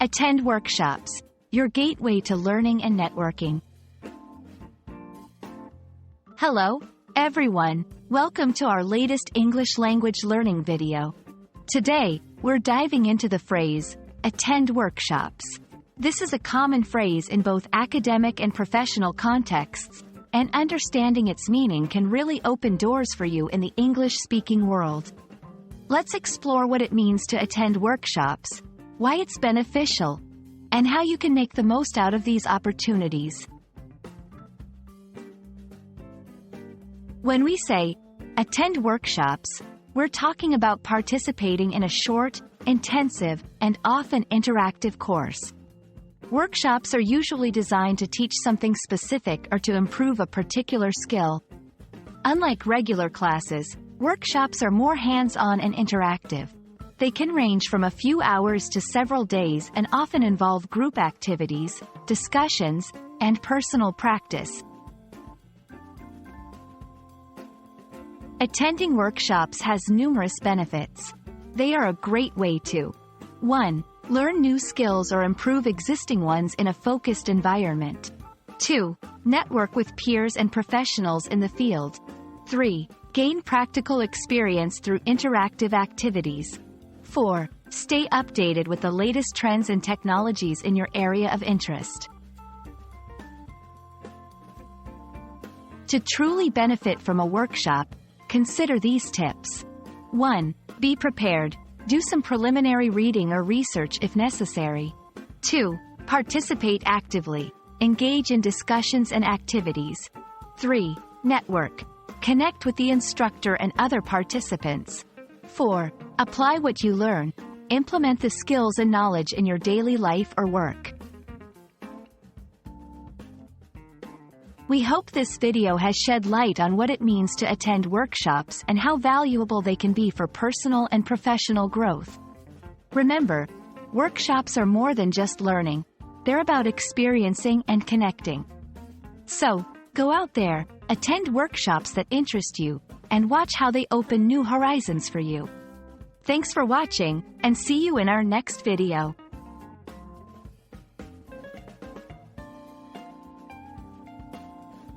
Attend workshops, your gateway to learning and networking. Hello, everyone. Welcome to our latest English language learning video. Today, we're diving into the phrase, attend workshops. This is a common phrase in both academic and professional contexts, and understanding its meaning can really open doors for you in the English-speaking world. Let's explore what it means to attend workshops, why it's beneficial, and how you can make the most out of these opportunities. When we say, attend workshops, we're talking about participating in a short, intensive, and often interactive course. Workshops are usually designed to teach something specific or to improve a particular skill. Unlike regular classes, workshops are more hands-on and interactive. They can range from a few hours to several days and often involve group activities, discussions, and personal practice. Attending workshops has numerous benefits. They are a great way to 1. Learn new skills or improve existing ones in a focused environment. 2. Network with peers and professionals in the field. 3. Gain practical experience through interactive activities. 4. Stay updated with the latest trends and technologies in your area of interest. To truly benefit from a workshop, consider these tips. 1. Be prepared. Do some preliminary reading or research if necessary. 2. Participate actively. Engage in discussions and activities. 3. Network. Connect with the instructor and other participants. 4. Apply what you learn. Implement the skills and knowledge in your daily life or work. We hope this video has shed light on what it means to attend workshops and how valuable they can be for personal and professional growth. Remember, workshops are more than just learning. They're about experiencing and connecting. So, go out there, attend workshops that interest you, and watch how they open new horizons for you. Thanks for watching, and see you in our next video.